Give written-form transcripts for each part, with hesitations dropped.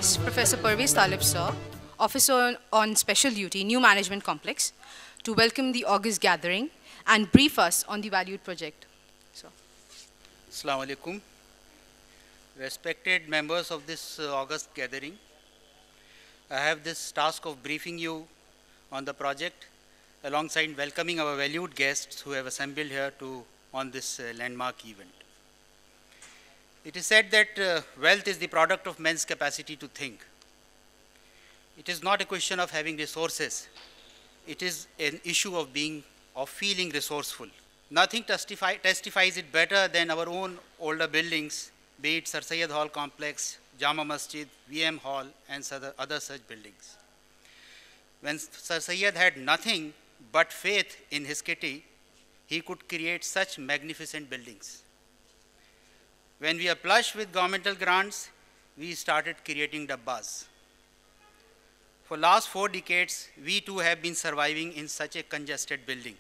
request Professor Parvez Talib Sir, Officer on Special Duty, New Management Complex, to welcome the August gathering and brief us on the valued project. So. Assalamu alaikum. Respected members of this August gathering, I have this task of briefing you on the project alongside welcoming our valued guests who have assembled here on this landmark event. It is said that wealth is the product of men's capacity to think. It is not a question of having resources. It is an issue of feeling resourceful. Nothing testifies it better than our own older buildings, be it Sir Syed Hall Complex, Jama Masjid, VM Hall, and other such buildings. When Sir Syed had nothing but faith in his kitty, he could create such magnificent buildings. When we are plush with governmental grants, we started creating dabbas. For last 4 decades, we too have been surviving in such a congested building,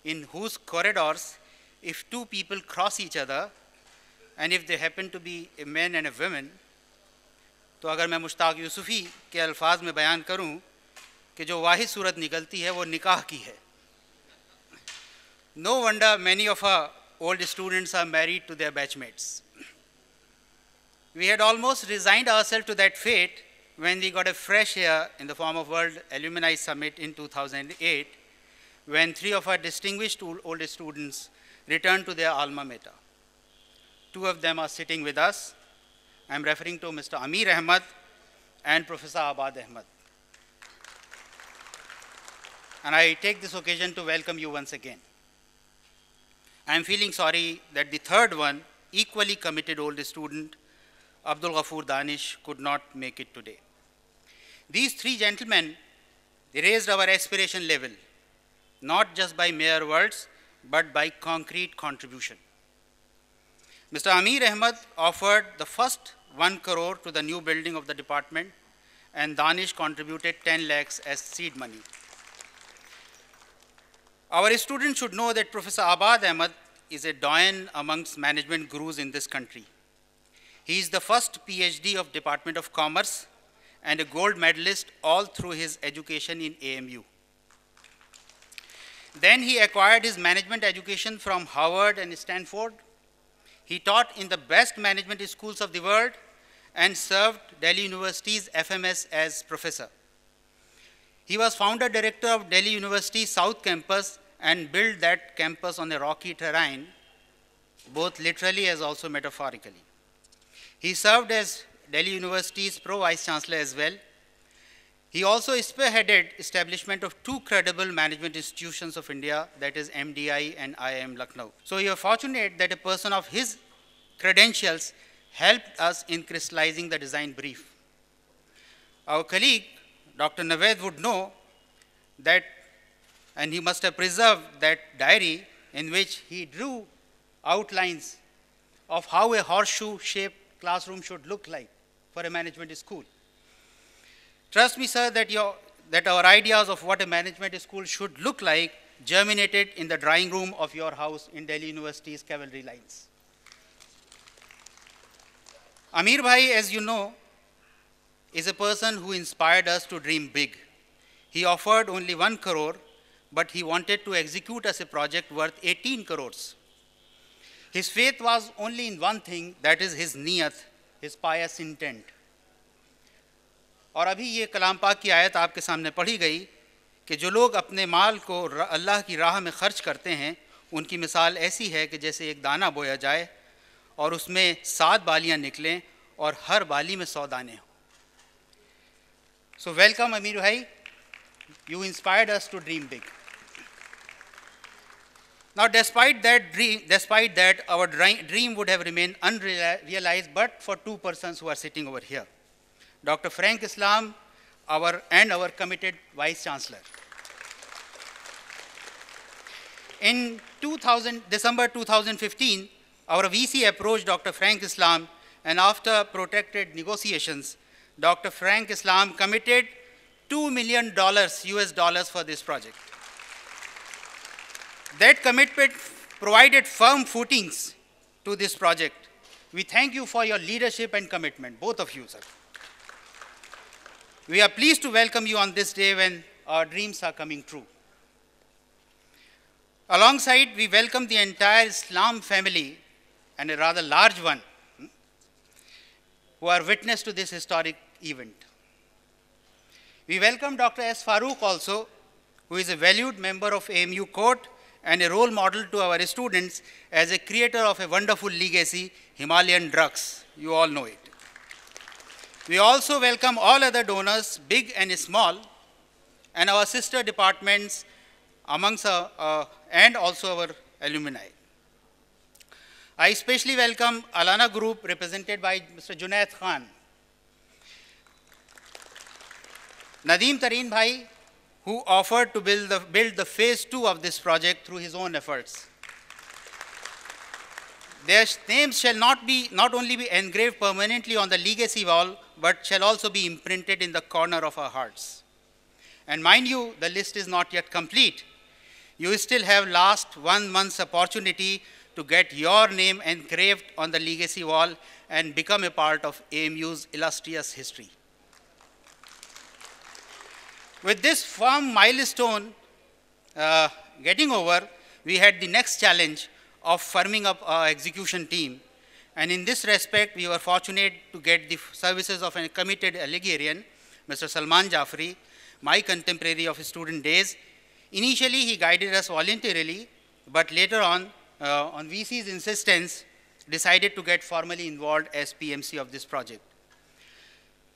in whose corridors, if 2 people cross each other, and if they happen to be a man and a woman, तो अगर मैं मुश्ताक यूसुफ़ी के अल्फाज में बयान करूं कि जो वाहिद सूरत निकलती है वो निकाह की है. No wonder many of our old students are married to their batchmates. We had almost resigned ourselves to that fate when we got a fresh air in the form of World Alumni Summit in 2008, when 3 of our distinguished old students returned to their alma mater. 2 of them are sitting with us. I'm referring to Mr. Amir Ahmad and Professor Abad Ahmad. And I take this occasion to welcome you once again. I'm feeling sorry that the 3rd one, equally committed old student, Abdul Ghafoor Danish, could not make it today. These 3 gentlemen, they raised our aspiration level, not just by mere words, but by concrete contribution. Mr. Amir Ahmad offered the first 1 crore to the new building of the department, and Danish contributed 10 lakhs as seed money. Our students should know that Professor Abad Ahmad is a doyen amongst management gurus in this country. He is the first PhD of Department of Commerce and a gold medalist all through his education in AMU. Then he acquired his management education from Harvard and Stanford. He taught in the best management schools of the world and served Delhi University's FMS as professor. He was founder director of Delhi University South Campus and built that campus on a rocky terrain, both literally as also metaphorically. He served as Delhi University's pro-vice chancellor as well. He also spearheaded establishment of 2 credible management institutions of India, that is MDI and IIM Lucknow. So you are fortunate that a person of his credentials helped us in crystallizing the design brief. Our colleague, Dr. Naved, would know that, and he must have preserved that diary in which he drew outlines of how a horseshoe-shaped classroom should look like for a management school. Trust me, sir, that our ideas of what a management school should look like germinated in the drawing room of your house in Delhi University's cavalry lines. Amir Bhai, as you know, is a person who inspired us to dream big. He offered only 1 crore, but he wanted to execute us a project worth 18 crores. His faith was only in one thing, that is his niyat, his pious intent. और अभी ये कलाम पाक की आयत आपके सामने पढ़ी गई कि जो लोग अपने माल को अल्लाह की राह में खर्च करते हैं, उनकी मिसाल ऐसी है कि जैसे एक दाना बोया जाए और उसमें 7 बालियां निकलें और हर बाली में 100 दाने हों. So welcome Amir Bhai, you inspired us to dream big. Now despite that our dream would have remained unrealized but for 2 persons who are sitting over here. Dr. Frank Islam, our committed Vice Chancellor. In December 2015, our VC approached Dr. Frank Islam, and after protracted negotiations, Dr. Frank Islam committed $2 million US for this project. That commitment provided firm footings to this project. We thank you for your leadership and commitment, both of you, sir. We are pleased to welcome you on this day when our dreams are coming true. Alongside, we welcome the entire Islam family, and a rather large one, who are witness to this historic event. We welcome Dr. S. Farooq also, who is a valued member of AMU Court and a role model to our students as a creator of a wonderful legacy, Himalayan drugs. You all know it. We also welcome all other donors, big and small, and our sister departments amongst and also our alumni. I especially welcome Alana Group represented by Mr. Junaid Khan. Nadeem Tareen Bhai, who offered to build the phase 2 of this project through his own efforts. Their names shall not only be engraved permanently on the legacy wall, but shall also be imprinted in the corner of our hearts. And mind you, the list is not yet complete. You still have last 1 month's opportunity to get your name engraved on the legacy wall and become a part of AMU's illustrious history. With this firm milestone getting over, we had the next challenge of firming up our execution team. And in this respect, we were fortunate to get the services of a committed Algerian, Mr. Salman Jafri, my contemporary of student days. Initially, he guided us voluntarily, but later on VC's insistence, decided to get formally involved as PMC of this project.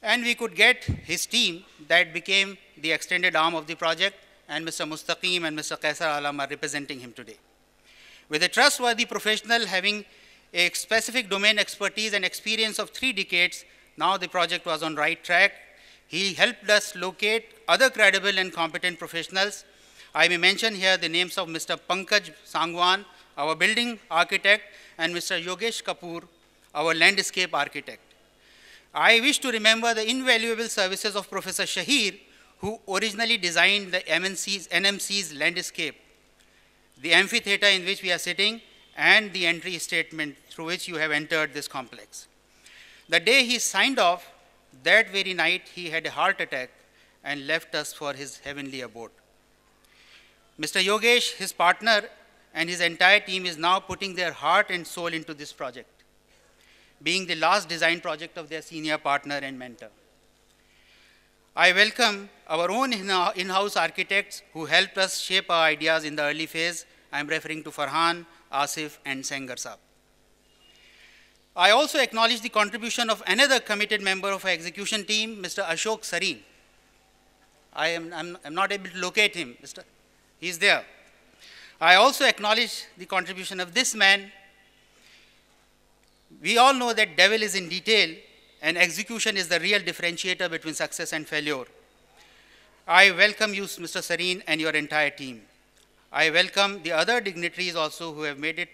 And we could get his team that became the extended arm of the project, and Mr. Mustaqim and Mr. Qaisar Alam are representing him today. With a trustworthy professional having a specific domain expertise and experience of 3 decades, now the project was on right track. He helped us locate other credible and competent professionals. I may mention here the names of Mr. Pankaj Sangwan, our building architect, and Mr. Yogesh Kapoor, our landscape architect. I wish to remember the invaluable services of Professor Shahir, who originally designed the NMC's landscape, the amphitheater in which we are sitting, and the entry statement through which you have entered this complex. The day he signed off, that very night he had a heart attack and left us for his heavenly abode. Mr. Yogesh, his partner, and his entire team is now putting their heart and soul into this project, being the last design project of their senior partner and mentor. I welcome our own in-house architects who helped us shape our ideas in the early phase. I'm referring to Farhan, Asif, and Sengar Saab. I also acknowledge the contribution of another committed member of our execution team, Mr. Ashok Sareen. I'm not able to locate him. He's there. I also acknowledge the contribution of this man. We all know that devil is in detail, and execution is the real differentiator between success and failure. I welcome you, Mr. Sareen, and your entire team. I welcome the other dignitaries also who have made it,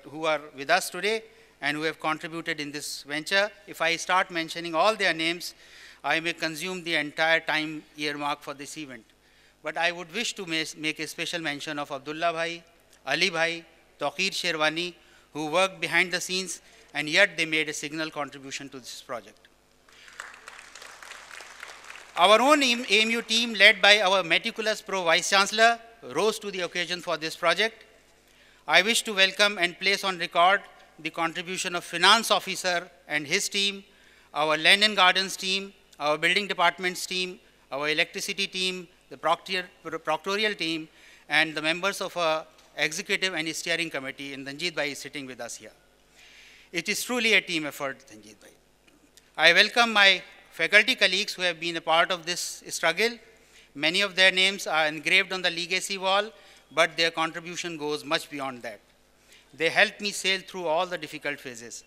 who are with us today and who have contributed in this venture. If I start mentioning all their names, I may consume the entire time earmark for this event. But I would wish to make a special mention of Abdullah Bhai, Ali Bhai, Taqir Sherwani, who worked behind the scenes, and yet they made a signal contribution to this project. Our own AMU team, led by our meticulous Pro Vice Chancellor, rose to the occasion for this project. I wish to welcome and place on record the contribution of Finance Officer and his team, our Land and Gardens team, our Building Departments team, our Electricity team, the Proctorial team, and the members of our Executive and Steering Committee, and Danjeet Bhai is sitting with us here. It is truly a team effort, Danjeet Bhai. I welcome my faculty colleagues who have been a part of this struggle. Many of their names are engraved on the legacy wall, but their contribution goes much beyond that. They helped me sail through all the difficult phases.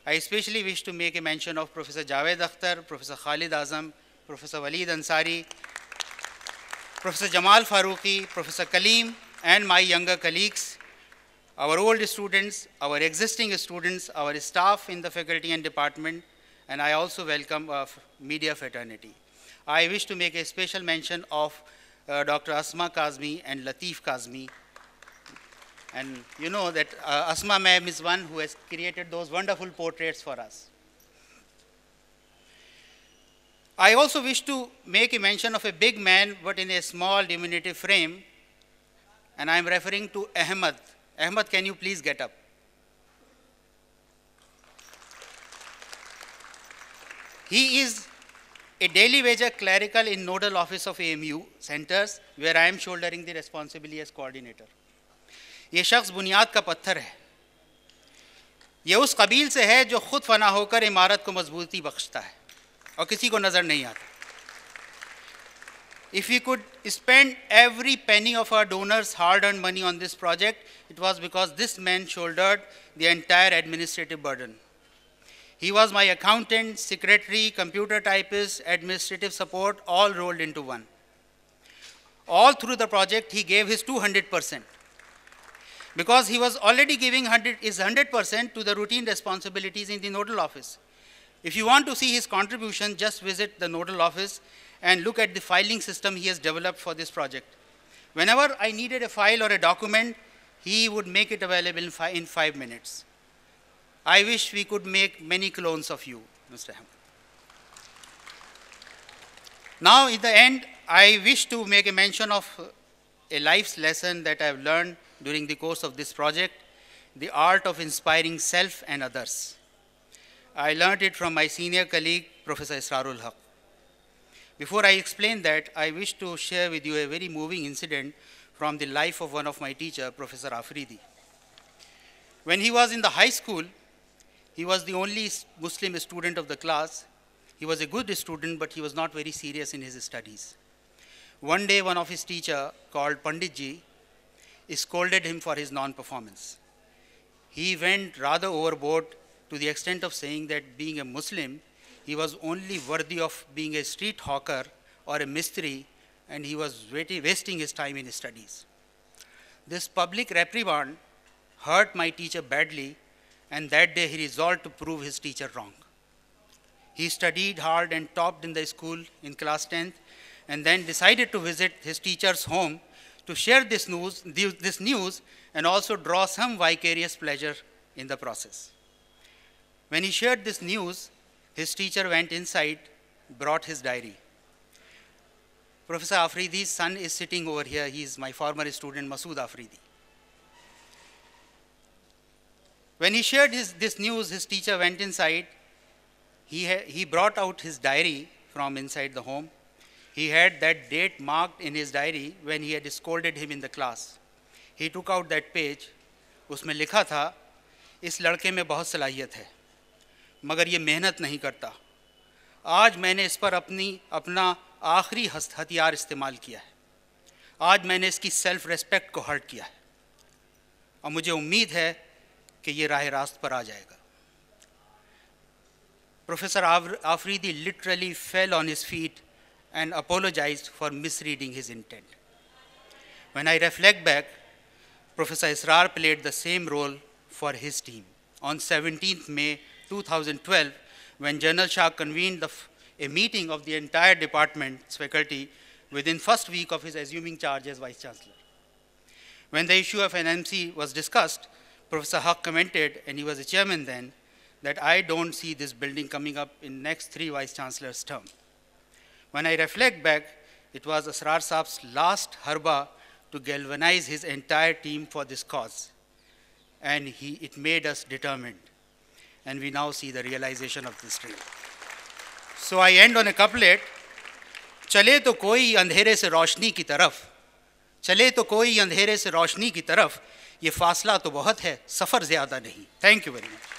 I especially wish to make a mention of Professor Javed Akhtar, Professor Khalid Azam, Professor Waleed Ansari, Professor Jamal Farooqi, Professor Kaleem, and my younger colleagues, our old students, our existing students, our staff in the faculty and department, and I also welcome our media fraternity. I wish to make a special mention of Dr. Asma Kazmi and Latif Kazmi. And you know that Asma ma'am is one who has created those wonderful portraits for us. I also wish to make a mention of a big man, but in a small diminutive frame, and I am referring to Ahmed. Ahmed, can you please get up? He is a daily wager clerical in nodal office of AMU centers, where I am shouldering the responsibility as coordinator. ये शख्स बुनियाद का पत्थर है. ये उस कबील से है जो खुद फना होकर इमारत को मजबूती बख्शता है और किसी को नजर नहीं आता. If we could spend every penny of our donors' hard-earned money on this project, it was because this man shouldered the entire administrative burden. He was my accountant, secretary, computer typist, administrative support, all rolled into one. All through the project, he gave his 200%. Because he was already giving his 100% to the routine responsibilities in the nodal office. If you want to see his contribution, just visit the nodal office and look at the filing system he has developed for this project. Whenever I needed a file or a document, he would make it available in 5 minutes. I wish we could make many clones of you, Mr. Ahmed. Now, in the end, I wish to make a mention of a life's lesson that I have learned during the course of this project, the art of inspiring self and others. I learned it from my senior colleague, Professor Israrul Haq. Before I explain that, I wish to share with you a very moving incident from the life of one of my teachers, Professor Afridi. When he was in the high school, he was the only Muslim student of the class. He was a good student, but he was not very serious in his studies. One day, one of his teachers, called Panditji, scolded him for his non-performance. He went rather overboard to the extent of saying that being a Muslim, he was only worthy of being a street hawker or a mistri, and he was wasting his time in his studies. This public reprimand hurt my teacher badly, and that day he resolved to prove his teacher wrong. He studied hard and topped in the school in class 10th, and then decided to visit his teacher's home to share this news and also draw some vicarious pleasure in the process. When he shared this news, his teacher went inside, brought his diary. Professor Afridi's son is sitting over here. He is my former student, Masood Afridi. When he shared this news, his teacher went inside. He brought out his diary from inside the home. He had that date marked in his diary when he had scolded him in the class. He took out that page. उसमें लिखा था, इस लड़के में बहुत सलाहियत है, मगर ये मेहनत नहीं करता. आज मैंने इस पर अपना आखिरी हथियार इस्तेमाल किया है. आज मैंने इसकी सेल्फ रेस्पेक्ट को हर्ट किया है और मुझे उम्मीद है कि ये राह रास्त पर आ जाएगा. Professor Afridi literally fell on his feet and apologized for misreading his intent. When I reflect back, Professor Israr played the same role for his team. On 17th May 2012, when General Shah convened a meeting of the entire department's faculty within first week of his assuming charge as Vice Chancellor. When the issue of NMC was discussed, Professor Haq commented, and he was the chairman then, that I don't see this building coming up in next 3 Vice Chancellors' term. When I reflect back, it was Asrar Saab's last harba to galvanize his entire team for this cause. And it made us determined. And we now see the realization of this dream. So I end on a couplet. चले तो कोई अंधेरे से रोशनी की तरफ, चले तो कोई अंधेरे से रोशनी की तरफ, ये फासला तो बहुत है, सफ़र ज़्यादा नहीं. Thank you very much.